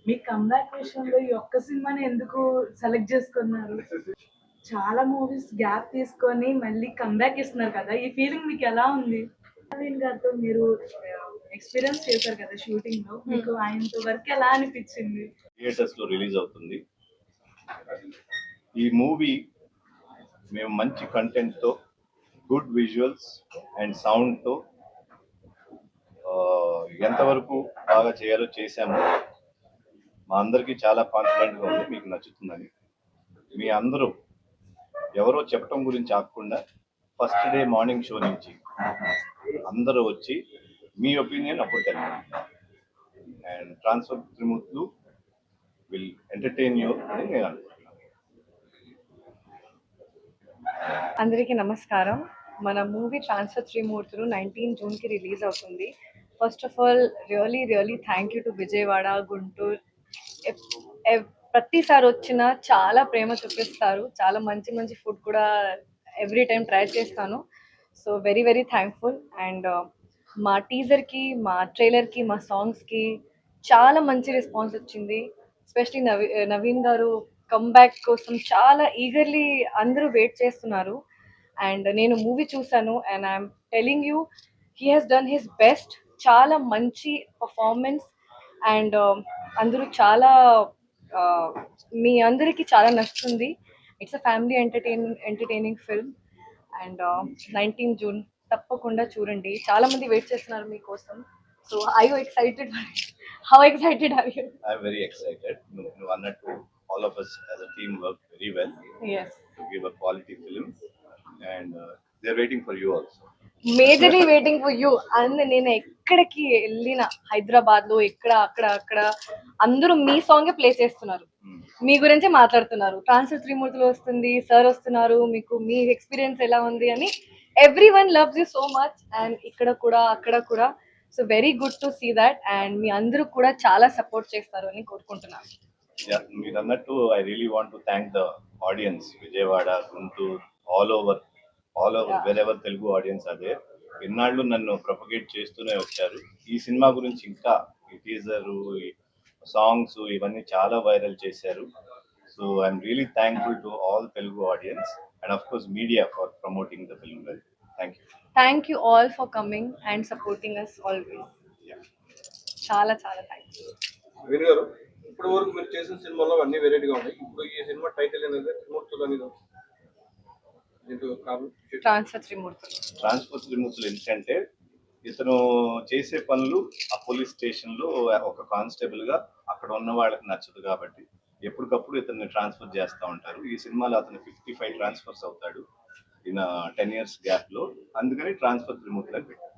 మీ comeback విషయంలో ఈ ఒక్క సినిమాని ఎందుకు సెలెక్ట్ చేసుకున్నారు? చాలా మూవీస్ గ్యాప్ తీసుకొని మళ్ళీ కమ్‌బ్యాక్ ఇస్తున్నారు కదా! ఈ ఫీలింగ్ మీకెలా ఉంది? నవీన్ గారితో మీరు ఎక్స్‌పీరియన్స్ చేశారు కదా షూటింగ్‌లో. మీకు ఆయనతో వర్క్ ఎలా అనిపిచ్చింది? థియేటర్స్ లో రిలీజ్ అవుతుంది. ఈ మూవీ మేము మంచి కంటెంట్ తో, గుడ్ విజువల్స్ అండ్ సౌండ్ తో ఎంతవరకు బాగా చేయాలో చేశాము. మా అందరికీ చాలా కాన్ఫిడెంట్ గా ఉంది మీకు నచ్చుతుందని. మీ అందరూ ఎవరో చెప్పడం గురించి ఆగకుండా ఫస్ట్ డే మార్నింగ్ షో నుంచి అందరూ వచ్చి మీ ఒపీనియన్ అప్పుడు తెలియాలి. And transfer Trimurthulu will entertain you అని నేను అనుకుంటున్నాను. అందరికీ నమస్కారం. మన మూవీ ట్రాన్స్ఫర్ త్రిమూర్తులు 19 జూన్కి రిలీజ్ అవుతుంది. First of all really thank you to Vijayawada, Guntur. ప్రతిసారి వచ్చినా చాలా ప్రేమ చూపిస్తారు. చాలా మంచి మంచి ఫుడ్ కూడా ఎవ్రీ టైం ట్రై చేస్తాను. So very thankful. అండ్ మా టీజర్కి, మా ట్రైలర్కి, మా సాంగ్స్కి చాలా మంచి రెస్పాన్స్ వచ్చింది. ఎస్పెషలీ నవీన్ గారు కమ్బ్యాక్ కోసం చాలా ఈగర్లీ అందరూ వెయిట్ చేస్తున్నారు. అండ్ నేను మూవీ చూసాను and I'm telling you he has done his best. చాలా మంచి పర్ఫార్మెన్స్ అండ్ అందరూ చాలా మీ అందరికీ చాలా నచ్చుతుంది. It's a family entertaining film. And 19 June తప్పకుండా చూడండి. చాలా మంది వెయిట్ చేస్తున్నారు మీకోసం. So I you excited? How excited are you? I'm very excited. నువ్వు అన్నట్టు all of us as a team work very well Yes. to give a quality film and they're waiting for you also. Majorly waiting for you. And నేను ఎక్కడికి వెళ్ళిన హైదరాబాద్ లో ఎక్కడ అక్కడ అందరూ మీ సాంగే ప్లే చేస్తున్నారు, మీ గురించే మాట్లాడుతున్నారు. ట్రాన్స్ఫర్ త్రిమూర్తులు వస్తుంది, సార్ వస్తున్నారు, మీకు మీ ఎక్స్పీరియన్స్ ఎలా ఉంది అని everyone loves you so much. And ఇక్కడ కూడా అక్కడ కూడా. So very good to see that. And మీ అందరూ కూడా చాలా సపోర్ట్ చేస్తారు అని కోరుకుంటున్నాను. మీరు అన్నట్టు I really want to thank the audience, Vijayawada, Guntur, all over wherever Telugu audience అదే ఇన్నాళ్ళు నన్ను ప్రొపగేట్ చేస్తూనే వచ్చారు. ఈ సినిమా గురించి ఇంకా ఈ టీజర్, సాంగ్స్ ఇవన్నీ చాలా వైరల్ చేశారు. So I'm really thankful to all Telugu audience and of course media for promoting the film well. Thank you all for coming and supporting us always. చాలా థ్యాంక్స్. వేణు గారు, ఇప్పటి వరకు మీరు చేసిన సినిమాలో అన్ని వెరైటీగా ఉన్నాయి. ఇప్పుడు ఈ సినిమా టైటిల్ అనేది త్రిమూర్తులు అనేది ట్రాన్స్ఫర్ త్రిమూర్తులు ఎందుకంటే ఇతను చేసే పనులు ఆ పోలీస్ స్టేషన్ లో ఒక కానిస్టేబుల్ గా అక్కడ ఉన్న వాళ్ళకి నచ్చదు కాబట్టి ఎప్పటికప్పుడు ఇతన్ని ట్రాన్స్ఫర్ చేస్తూ ఉంటారు. ఈ సినిమాలో అతను 55 ట్రాన్స్ఫర్స్ అవుతాడు ఇన్ 10 years గ్యాప్ లో. అందుకని ట్రాన్స్ఫర్ త్రిమూర్తులు అని పెట్టారు.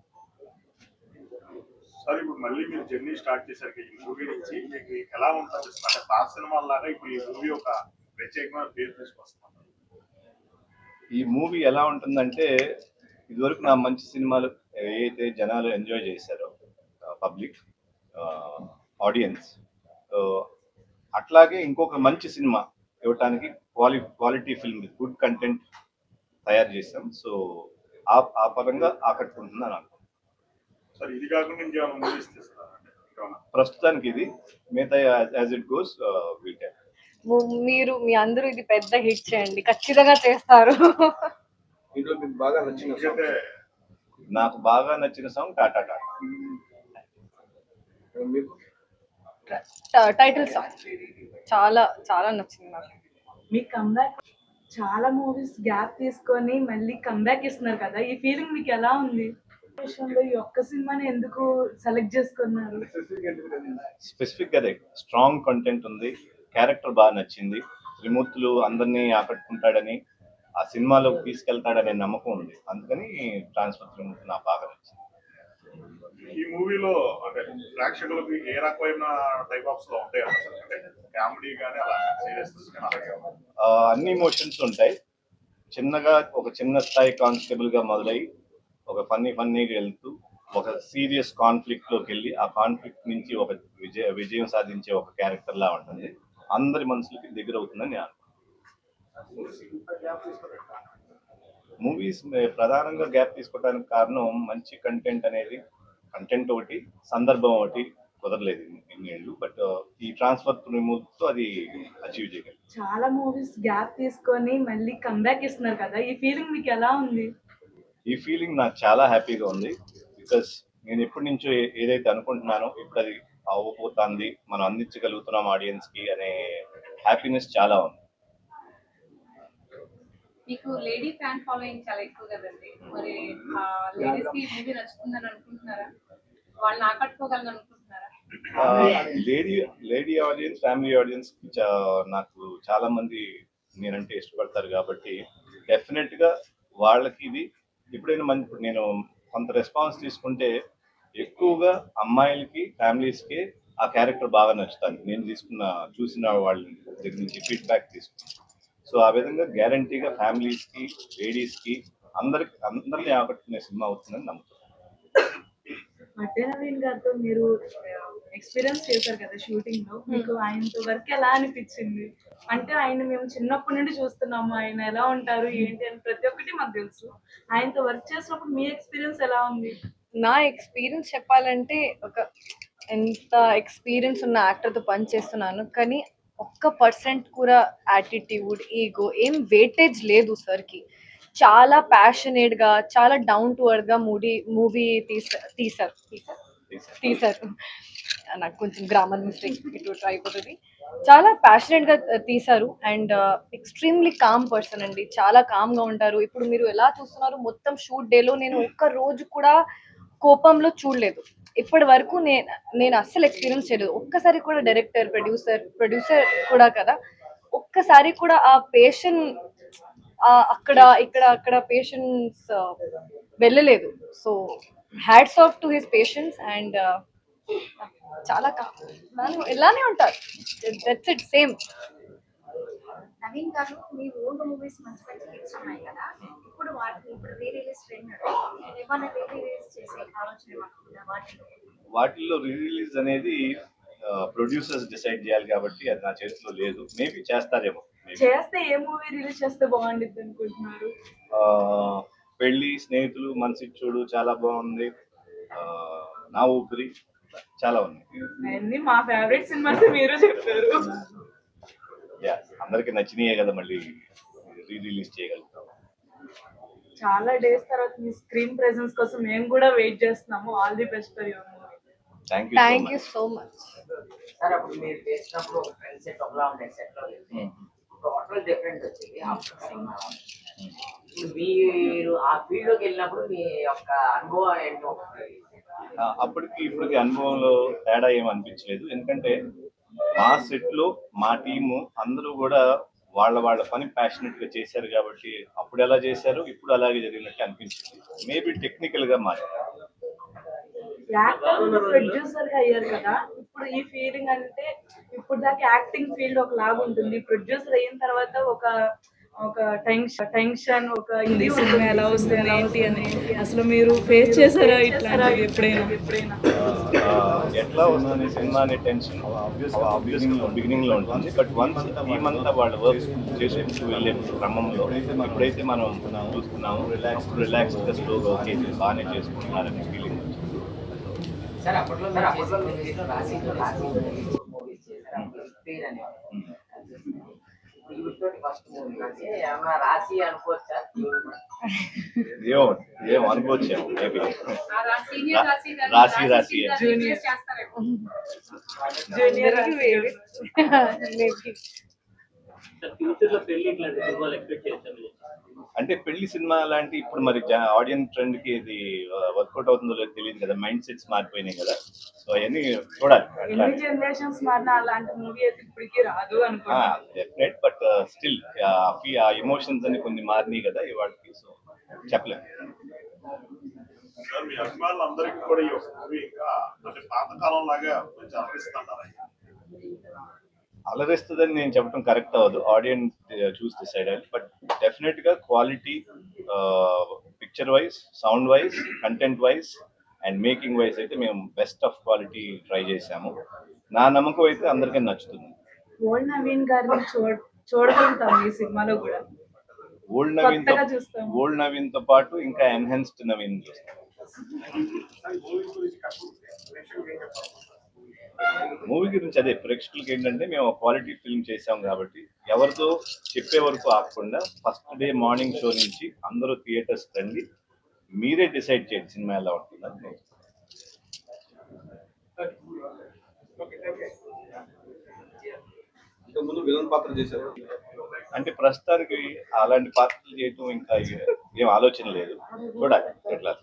సార్, ఇప్పుడు మళ్ళీ మీరు జర్నీ స్టార్ట్ చేశారు ఈ మూవీ నుంచి, మీకు ఎలా ఉంటుంది? అంటే పాత సినిమాల లాగా ఇప్పుడు ఈ మూవీ ఒక ప్రత్యేకమైన పేరు తీసుకొస్తున్నారు. ఈ మూవీ ఎలా ఉంటుందంటే ఇదివరకు నా మంచి సినిమాలు ఏదైతే జనాలు ఎంజాయ్ చేశారో పబ్లిక్ ఆడియన్స్, అట్లాగే ఇంకొక మంచి సినిమా ఇవ్వటానికి quality film with good content తయారు చేశాం. సో ఆ పరంగా ఆకట్టుకుంటుందని అనుకుంటున్నాను. సార్, ఇది కాకుండా ఇంకేమైనా మూవీస్ తీస్తారా? ప్రస్తుతానికి ఇది, మిగతా as it goes will tell. మీరు మీ అందరూ ఇది పెద్ద హిట్ చేయండి, ఖచ్చితంగా చేస్తారు. నాకు బాగా నచ్చిన song Tata Tata, title song చాలా నచ్చింది నాకు. మీ కమ్‌బ్యాక్ చాలా మూవీస్ గ్యాప్ తీసుకొని మళ్ళీ కమ్‌బ్యాక్ ఇస్తున్నారు కదా! ఈ ఫీలింగ్ మీకు ఎలా ఉంది? విషయంలో ఈ ఒక్క సినిమాని ఎందుకు సెలెక్ట్ చేసుకున్నారు? స్పెసిఫిక్ గా స్ట్రాంగ్ కంటెంట్ ఉంది, క్యారెక్టర్ బాగా నచ్చింది, త్రిమూర్తులు అందరినీ ఆకట్టుకుంటాడని, ఆ సినిమాలోకి తీసుకెళ్తాడనే నమ్మకం ఉంది. అందుకని ట్రాన్స్ఫర్ త్రిమూర్తులు నాకు బాగా నచ్చింది. ఈ మూవీలో అంటే ప్రేక్షకులకు ఏ రకమైన టైప్ ఆఫ్ లో ఉంటాయి అంటే కామెడీ కానీ అలా సీరియస్నెస్ కానీ అలాగే అన్ని ఎమోషన్స్ ఉంటాయి. చిన్నగా ఒక చిన్న స్థాయి కానిస్టేబుల్ గా మొదలై ఒక ఫన్నీగా వెళ్తూ ఒక సీరియస్ కాన్ఫ్లిక్ట్ లోకి వెళ్ళి ఆ కాన్ఫ్లిక్ట్ నుంచి ఒక విజయం సాధించే ఒక క్యారెక్టర్ లా ఉంటుంది. అందరి మనసులకి దగ్గర అవుతుందని నేను మూవీస్ ప్రధానంగా గ్యాప్ తీసుకోవడానికి కారణం మంచి కంటెంట్ ఒకటి, సందర్భం ఒకటి, కుదరలేదు ఇన్నేళ్ళు. బట్ ఈ ట్రాన్స్ఫర్ తో అది అచీవ్ చేయగలిగాం. చాలా మూవీస్ గ్యాప్ తీసుకొని మళ్ళీ కంబ్యాక్ ఇస్తున్నారు కదా, ఈ ఫీలింగ్ మీకు ఎలా ఉంది? ఈ ఫీలింగ్ నాకు చాలా హ్యాపీగా ఉంది. బికాస్ నేను ఎప్పటి నుంచో ఏదైతే అనుకుంటున్నానో ఇప్పుడు అది అవ్వబోతుంది, మనం అందించగలుగుతున్నాం ఆడియన్స్ కి అనే హ్యాపీనెస్ చాలా ఉంది. మీకు లేడీ ఫ్యాన్ ఫాలోయింగ్ చాలా ఎక్కువ కదండి. మరి లేడీస్ కి మూవీ నచ్చుతుందని అనుకుంటున్నారా? వాళ్ళని ఆకట్టుకోగలను అనుకుంటున్నారా? Lady lady audience, family audience నాకు చాలా మంది నేనంటే ఇష్టపడతారు కాబట్టి డెఫినెట్ గా వాళ్ళకి ఇది ఎప్పుడైనా ఇప్పుడు నేను కొంత రెస్పాన్స్ తీసుకుంటే ఎక్కువగా అమ్మాయిలకి, ఫ్యామిలీస్ కి ఆ క్యారెక్టర్ బాగా నచ్చుతాను. నేను చూసిన వాళ్ళ దగ్గర నుంచి ఫీడ్బ్యాక్ తీసుకున్నాను. సో ఆ విధంగా గ్యారంటీగా ఫ్యామిలీస్ కి, లేడీస్ కి అందరినీ ఆకట్టుకునే సినిమా అవుతుందని నమ్ముతున్నాను. మధ్య నవీన్ గారితో మీరు ఎక్స్పీరియన్స్ చేశారు కదా షూటింగ్ లో, మీకు ఆయనతో వర్క్ ఎలా అనిపించింది? అంటే ఆయన మేము చిన్నప్పటి నుండి చూస్తున్నాము, ఆయన ఎలా ఉంటారు ఏంటి అని ప్రతి ఒక్కటి మాకు తెలుసు. ఆయనతో వర్క్ చేసినప్పుడు మీ ఎక్స్పీరియన్స్ ఎలా ఉంది? నా ఎక్స్పీరియన్స్ చెప్పాలంటే ఎంత ఎక్స్పీరియన్స్ ఉన్న యాక్టర్తో పని చేస్తున్నాను, కానీ ఒక్క పర్సెంట్ కూడా యాటిట్యూడ్, ఈగో ఏం వెయిటేజ్ లేదు సార్కి. చాలా ప్యాషనేట్గా, చాలా డౌన్ టు ఎర్త్గా మూవీ తీసారు. నాకు కొంచెం గ్రామర్ మిస్టేక్ ఇటు అయిపోతుంది. చాలా ప్యాషనేట్గా తీశారు అండ్ ఎక్స్ట్రీమ్లీ కామ్ పర్సన్ అండి. చాలా కామ్గా ఉంటారు. ఇప్పుడు మీరు ఎలా చూస్తున్నారు, మొత్తం షూట్ డేలో నేను ఒక్క రోజు కూడా కోపంలో చూడలేదు. ఇప్పటి వరకు నేను అస్సలు ఎక్స్పీరియన్స్ చేయలేదు. ఒక్కసారి కూడా డైరెక్టర్, ప్రొడ్యూసర్ కూడా కదా, ఒక్కసారి కూడా ఆ పేషెంట్ అక్కడ పేషెన్స్ వెళ్ళలేదు. So hats off to his patience and చాలా ఇలానే ఉంటారు. That's it, same. నవీన్ గారు, మీ ఓల్డ్ మూవీస్ మంచి మంచి హిట్స్ ఉన్నాయి కదా, ఇప్పుడు రీ రిలీజ్ ట్రెండ్ ఏమైనా రీ రిలీజ్ చేసే ఆలోచన ఏమనుకుంటున్నా? వాటిల్లో రిలీజ్ అనేది ప్రొడ్యూసర్స్ డిసైడ్ చేయాలి కాబట్టి అది నా చేతిలో లేదు. మేబీ చేస్తారేమో. చేస్తే ఏ మూవీ రిలీజ్ చేస్తే బాగుండిద్ది అనుకుంటున్నారు? పెళ్లి, స్నేహితులు, మనసిచ్చోడు చాలా బాగుంది. నా ఊపిరి చాలా ఉంది. అన్ని మా ఫేవరెట్ సినిమాస్ మీరు చెప్పారు. అందరికి నచ్చినాయే కదా మళ్ళీ రీ రిలీజ్ చేయగలుగుతాం. చాలా డేస్ తర్వాత మీ స్క్రీన్ ప్రెజెన్స్ కోసం మేము కూడా వెయిట్ చేస్తున్నాము. All the best for your movie. Thank you so much. Sir, అప్పుడు మీరు చేసినప్పుడు ఒక ఫ్రెండ్ సెట్ ఒకలా ఉండే, సెట్ లో టోటల్ డిఫరెంట్ వచ్చింది. మీరు ఆ ఫీల్డ్ లోకి వెళ్ళినప్పుడు మీ యొక్క అనుభవం ఏంటో? అప్పటికి ఇప్పటికి అనుభవంలో తేడా ఏం అనిపించలేదు. ఎందుకంటే మా సెట్ లో మా టీము అందరూ కూడా వాళ్ళ పని ప్యాషనెట్ గా చేశారు కాబట్టి అప్పుడు ఎలా చేశారు, ఇప్పుడు అలాగే జరిగినట్టు అనిపించింది. మేబీ టెక్నికల్ గా మాట్లాడారు. ప్రొడ్యూసర్ గా అయ్యారు కదా, ఇప్పుడు ఈ ఫీలింగ్ అంటే ఇప్పుడు దాకా యాక్టింగ్ ఫీల్డ్ ఒక లాగా ఉంటుంది, ప్రొడ్యూసర్ అయిన తర్వాత ఒక టెన్షన్, ఒక ఇది సినిమా ఎలా వస్తుంది ఏంటి అని అసలు మీరు ఫేస్ చేశారా ఇట్లాంటివి ఎప్పుడైనా? ఎట్లా వస్తుంది సినిమా అనే టెన్షన్ ఆబ్వియస్ బిగినింగ్ లో ఉంటుంది. బట్ వన్స్ టీమ్ అంతా వాళ్ళ వర్క్ చేసుకుంటూ వెళ్ళే క్రమంలో ఎప్పుడైతే మనం చూస్తున్నాము రిలాక్స్డ్ గా స్లోగా ఓకే బాగానే చేసుకుంటున్నారనే ఫీలింగ్ వచ్చింది. సార్, అప్పట్లో మూవీస్ చేశారు. ఫస్ట్ మూవీ ఏమన్నా రాసి అనుకోవచ్చా? ఏం అనుకోవచ్చేమో మేబీ. రాసి జూనియర్ అంటే పెళ్లి సినిమా లాంటి ఇప్పుడు మరి ఆడియన్స్ ట్రెండ్ కి ఇది వర్కౌట్ అవుతుందో లేదో తెలియదు కదా. మైండ్ సెట్స్ మారిపోయినాయి కదా. సో అవన్నీ చూడాలి. ఎన్ని జనరేషన్స్ మారినా అలాంటి మూవీ అయితే ఇప్పటికీ రాదు అనుకుంటున్నాను. డెఫినెట్, బట్ స్టిల్ ఆ ఎమోషన్స్ అని కొన్ని మారినాయి కదా ఇవాళకి. సో చెప్పలేము. సార్, మీ అభిమానులందరికీ కూడా ఈ మూవీ ఇంకా అంటే పాతకాలం లాగా కొంచెం అనిపిస్తున్నారు. అలరిస్తుందని నేను చెప్పడం కరెక్ట్ అవ్వదు. ఆడియన్స్ చూసి డిసైడ్ అయ్యాలి. బట్ డెఫినెట్ గా quality, picture wise, sound wise, content wise and making wise అయితే మేము బెస్ట్ ఆఫ్ క్వాలిటీ ట్రై చేసాము. నా నమ్మకం అయితే అందరికీ నచ్చుతుంది. ఓల్డ్ నవీన్ గారిని చూడగలుగుతాం ఈ సినిమాలో కూడా. ఓల్డ్ నవీన్ తో పాటు ఇంకా ఎన్హాన్స్డ్ నవీన్ చూస్తాం. మూవీ గురించి అదే ప్రేక్షకులకి ఏంటంటే మేము క్వాలిటీ ఫిల్మ్ చేసాం కాబట్టి ఎవరితో చెప్పే వరకు ఆగకుండా ఫస్ట్ డే మార్నింగ్ షో నుంచి అందరూ థియేటర్స్ రండి, మీరే డిసైడ్ చేయండి సినిమా ఎలా ఉంటుందని. ఇంతకు ముందు విలన్ పాత్ర చేశారు. అంటే ప్రస్తుతానికి అలాంటి పాత్రలు చేయటం ఇంకా ఏం ఆలోచన లేదు, చూడాలి ఎట్లా.